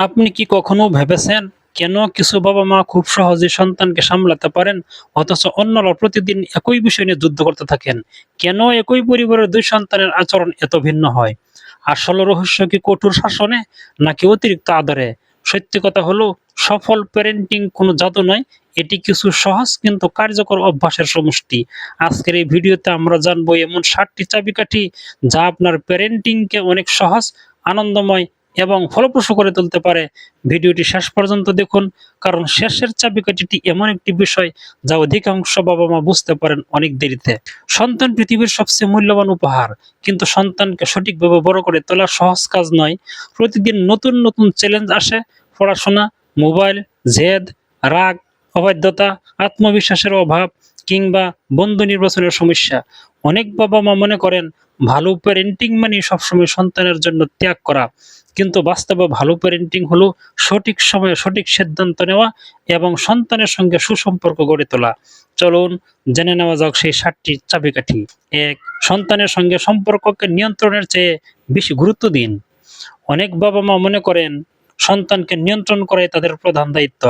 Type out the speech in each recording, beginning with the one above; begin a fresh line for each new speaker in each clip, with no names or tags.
আপনি কি কখনো ভেবেছেন কেন কিছু বাবা-মা খুব সহজেই সন্তানকে সামলাতে পারেন, অথচ অন্যরা প্রতিদিন একই বিষয় নিয়ে যুদ্ধ করতে থাকেন? কেন একই পরিবারের ২ সন্তানের আচরণ এত ভিন্ন হয়? আসল রহস্য কি কঠোর শাসনে নাকি অতিরিক্ত আদরে? সত্যি কথা হলো, সফল প্যারেন্টিং কোনো জাদু নয়, এটি কিছু সহজ কিন্তু কার্যকর অভ্যাসের সমষ্টি। আজকের এই ভিডিওতে আমরা জানবো এমন ৭টি চাবিকাঠি যা আপনার প্যারেন্টিংকে অনেক সহজ, আনন্দময় এবং ফলপ্রসূ করে তুলতে পারে। ভিডিওটি শেষ পর্যন্ত দেখুন, কারণ শেষের চাবিকাঠিটি এমন একটি বিষয় যা অধিকাংশ বাবা-মা বুঝতে পারেন অনেক দেরিতে। সন্তান পৃথিবীর সবচেয়ে মূল্যবান উপহার, কিন্তু সন্তানকে সঠিকভাবে বড় করে তোলা সহজ কাজ নয়। প্রতিদিন নতুন নতুন চ্যালেঞ্জ আসে, পড়াশোনা, মোবাইল, জেদ, রাগ, অবাধ্যতা, আত্মবিশ্বাসের অভাব কিংবা বন্ধু নির্বাচনের সমস্যা। অনেক বাবা-মা মনে করেন ভালো প্যারেন্টিং মানে সবসময় সন্তানের জন্য ত্যাগ করা, কিন্তু বাস্তবে ভালো প্যারেন্টিং হলো সঠিক সময়ে সঠিক সিদ্ধান্ত নেওয়া এবং সন্তানের সঙ্গে সুসম্পর্ক গড়ে তোলা। চলুন জেনে নেওয়া যাক সেই ৭টি চাবিকাঠি। ১. সন্তানের সঙ্গে সম্পর্ককে নিয়ন্ত্রণের চেয়ে বেশি গুরুত্ব দিন। অনেক বাবা-মা মনে করেন সন্তানকে নিয়ন্ত্রণ করাই তাদের প্রধান দায়িত্ব,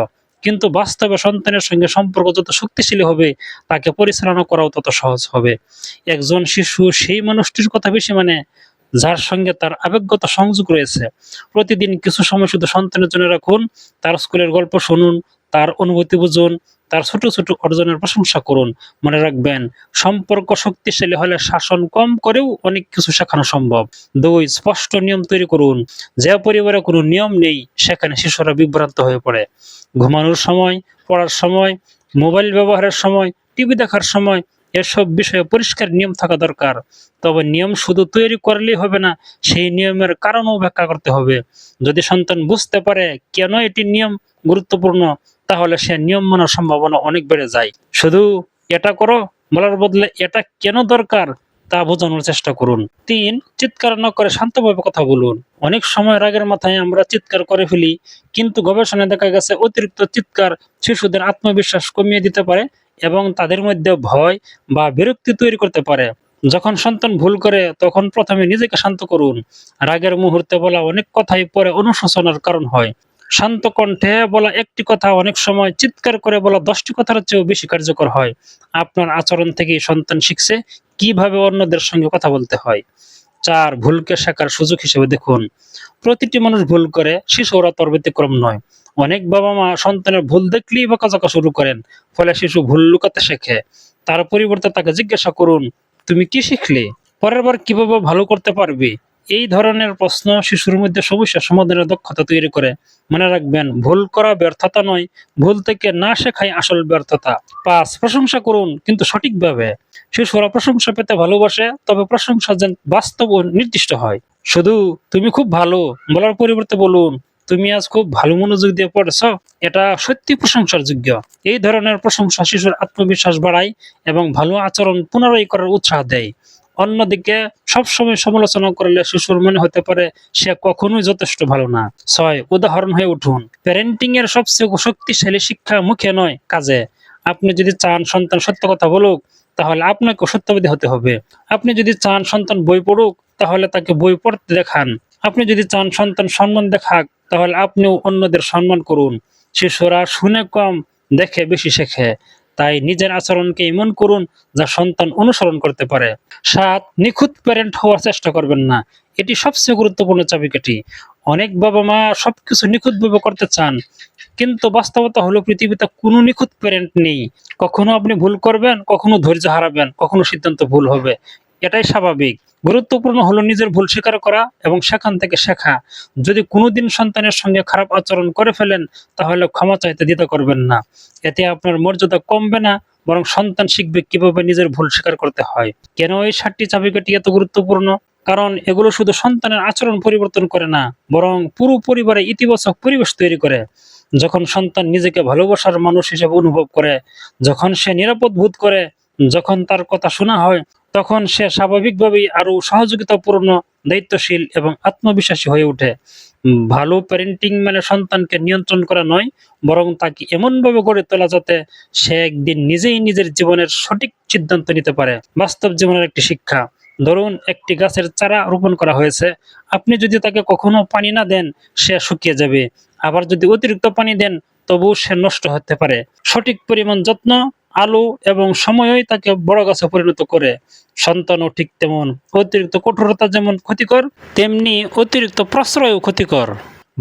কিন্তু বাস্তবে সন্তানের সঙ্গে সম্পর্ক যত শক্তিশালী হবে, তাকে পরিচালনা করাও তত সহজ হবে। একজন শিশু সেই মানুষটির কথা বেশি মানে যার সঙ্গে তার আবেগগত সংযোগ রয়েছে। প্রতিদিন কিছু সময় শুধু সন্তানের জন্য রাখুন, তার স্কুলের গল্প শুনুন, তার অনুভূতি বুঝুন, তার ছোট ছোট অর্জনের প্রশংসা করুন। মনে রাখবেন, সম্পর্ক শক্তিশালী হলে শাসন কম করেও অনেক কিছু শেখানো সম্ভব। ২. স্পষ্ট নিয়ম তৈরি করুন। যে পরিবারে কোনো নিয়ম নেই, সেখানে শিশুরা বিভ্রান্ত হয়ে পড়ে। ঘুমানোর সময়, পড়ার সময়, মোবাইল ব্যবহারের সময়, টিভি দেখার সময়, এসব বিষয়ে পরিষ্কার নিয়ম থাকা দরকার। তবে নিয়ম শুধু তৈরি করলেই হবে না, সেই নিয়মের কারণও ব্যাখ্যা করতে হবে। যদি সন্তান বুঝতে পারে কেন এটি নিয়ম গুরুত্বপূর্ণ, তাহলে সে নিয়ম মানার সম্ভাবনা অনেক বেড়ে যায়। শুধু এটা করো বলার বদলে এটা কেন দরকার তা বোঝানোর চেষ্টা করুন। ৩. চিৎকার না করে শান্তভাবে কথা বলুন। অনেক সময় রাগের মাথায় আমরা চিৎকার করে ফেলি, কিন্তু গবেষণায় দেখা গেছে অতিরিক্ত চিৎকার শিশুদের আত্মবিশ্বাস কমিয়ে দিতে পারে এবং তাদের মধ্যে ভয় বা বিরক্তি তৈরি করতে পারে। যখন সন্তান ভুল করে তখন প্রথমে নিজেকে শান্ত করুন। রাগের মুহূর্তে বলা অনেক কথাই পরে অনুশোচনার কারণ হয়। শান্ত কণ্ঠে বলা একটি কথা অনেক সময় চিৎকার করে বলা ১০টি কথার চেয়েও বেশি কার্যকর হয়। আপনার আচরণ থেকেই সন্তান শিখছে কিভাবে অন্যদের সঙ্গে কথা বলতে হয়। ৪. ভুলকে শেখার সুযোগ হিসেবে দেখুন। প্রতিটি মানুষ ভুল করে, শিশুরা তার ব্যতিক্রম নয়। অনেক বাবা-মা সন্তানের ভুল দেখলেই বকাঝকা শুরু করেন, ফলে শিশু ভুল লুকাতে শেখে। তার পরিবর্তে তাকে জিজ্ঞাসা করুন, তুমি কি শিখলে? পরের বার কিভাবে ভালো করতে পারবে? এই ধরনের প্রশ্ন শিশুর মধ্যে সমস্যা সমাধানের দক্ষতা তৈরি করে। মনে রাখবেন, ভুল করা ব্যর্থতা নয়, ভুল থেকে না শেখাই আসল ব্যর্থতা। ৫. প্রশংসা করুন, কিন্তু সঠিকভাবে। শিশুরা প্রশংসা পেতে ভালোবাসে, তবে প্রশংসা যেন বাস্তব ও নির্দিষ্ট হয়। শুধু তুমি খুব ভালো বলার পরিবর্তে বলুন, তুমি আজ খুব ভালো মনোযোগ দিয়ে পড়েছ, এটা সত্যি প্রশংসার যোগ্য। এই ধরনের প্রশংসা শিশুর আত্মবিশ্বাস বাড়ায় এবং ভালো আচরণ পুনরায় করার উৎসাহ দেয়। অন্যদিকে সবসময় সমালোচনা করলে শিশুর মনে হতে পারে সে কখনোই যথেষ্ট ভালো না। ৬. উদাহরণ হয়ে উঠুন। প্যারেন্টিং এর সবচেয়ে শক্তিশালী শিক্ষা মুখে নয়, কাজে। আপনি যদি চান সন্তান সত্য কথা বলুক, তাহলে আপনাকে সত্যবাদী হতে হবে। আপনি যদি চান সন্তান বই পড়ুক, তাহলে তাকে বই পড়তে দেখান। আপনি যদি চান সন্তান সম্মান দেখাক, তাহলে আপনিও অন্যদের সম্মান করুন। শিশুরা শুনে কম, দেখে বেশি শেখে। তাই নিজের আচরণকে এমন করুন যা সন্তান অনুসরণ করতে পারে। ৭. নিখুঁত প্যারেন্ট হওয়ার চেষ্টা করবেন না। এটি সবচেয়ে গুরুত্বপূর্ণ চাবিকাঠি। অনেক বাবা-মা সবকিছু নিখুঁতভাবে করতে চান, কিন্তু বাস্তবতা হলো পৃথিবীতে কোনো নিখুঁত প্যারেন্ট নেই। কখনো আপনি ভুল করবেন, কখনো ধৈর্য হারাবেন, কখনো সিদ্ধান্ত ভুল হবে। এটাই স্বাভাবিক। গুরুত্বপূর্ণ হলো নিজের ভুল স্বীকার করা এবং সেখান থেকে শেখা। যদি কোনোদিন সন্তানের সঙ্গে খারাপ আচরণ করে ফেলেন, তাহলে ক্ষমা চাইতে দ্বিধা করবেন না। এতে আপনার মর্যাদা কমবে না, বরং সন্তান শিখবে কিভাবে নিজের ভুল স্বীকার করতে হয়। কেন এই ৭টি চাবিকাঠি এত গুরুত্বপূর্ণ? কারণ এগুলো শুধু সন্তানের আচরণ পরিবর্তন করে না, বরং পুরো পরিবারে ইতিবাচক পরিবেশ তৈরি করে। যখন সন্তান নিজেকে ভালোবাসার মানুষ হিসেবে অনুভব করে, যখন সে নিরাপদ বোধ করে, যখন তার কথা শোনা হয়, তখন সে স্বাভাবিকভাবেই আরো সহযোগিতাপূর্ণ, দায়িত্বশীল এবং আত্মবিশ্বাসী হয়ে ওঠে। ভালো প্যারেন্টিং মানে সন্তানকে নিয়ন্ত্রণ করা নয়, বরং তাকে এমনভাবে গড়ে তোলা যাতে সে একদিন নিজেই নিজের জীবনের সঠিক সিদ্ধান্ত নিতে পারে। বাস্তব জীবনের একটি শিক্ষা, ধরুন একটি গাছের চারা রোপণ করা হয়েছে, আপনি যদি তাকে কখনো পানি না দেন সে শুকিয়ে যাবে, আবার যদি অতিরিক্ত পানি দেন তবুও সে নষ্ট হতে পারে। সঠিক পরিমাণ যত্ন, আলো এবং সময়ই তাকে বড় গাছে পরিণত করে। সন্তানও ঠিক তেমন। অতিরিক্ত কঠোরতা যেমন ক্ষতিকর, তেমনি অতিরিক্ত প্রশ্রয়ও ক্ষতিকর।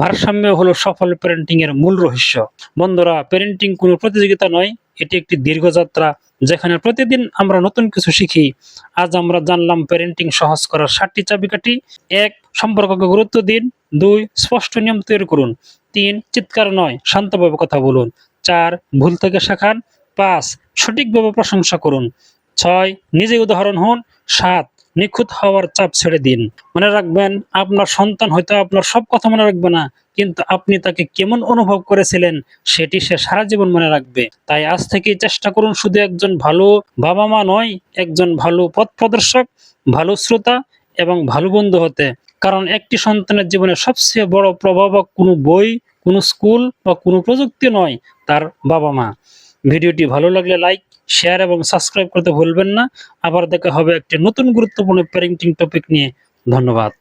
ভারসাম্য হলো সফল প্যারেন্টিং এর মূল রহস্য। বন্ধুরা, প্যারেন্টিং কোনো প্রতিযোগিতা নয়, এটি একটি দীর্ঘ যাত্রা যেখানে প্রতিদিন আমরা নতুন কিছু শিখি। আজ আমরা জানলাম প্যারেন্টিং সহজ করার 7টি চাবিকাঠি। 1. সম্পর্ককে গুরুত্ব দিন। 2. স্পষ্ট নিয়ম তৈরি করুন। 3. চিৎকার নয়, শান্তভাবে কথা বলুন। 4. ভুল থেকে শেখান। 5. সঠিকভাবে প্রশংসা করুন। 6. নিজে উদাহরণ হন। 7. নিখুঁত হওয়ার চাপ ছেড়ে দিন। মনে রাখবেন, আপনার সন্তান হয়তো আপনার সব কথা মনে রাখবে না, কিন্তু আপনি তাকে কেমন অনুভব করেছিলেন সেটি সে সারা জীবন মনে রাখবে। তাই আজ থেকেই চেষ্টা করুন শুধু একজন ভালো বাবা মা নয়, একজন ভালো পথ প্রদর্শক, ভালো শ্রোতা এবং ভালো বন্ধু হতে। কারণ একটি সন্তানের জীবনে সবচেয়ে বড় প্রভাবক কোনো বই, কোনো স্কুল বা কোনো প্রযুক্তি নয়, তার বাবা মা। ভিডিওটি ভালো লাগলে লাইক, শেয়ার এবং সাবস্ক্রাইব করতে ভুলবেন না। আবার দেখা হবে একটি নতুন গুরুত্বপূর্ণ প্যারেন্টিং টপিক নিয়ে। ধন্যবাদ।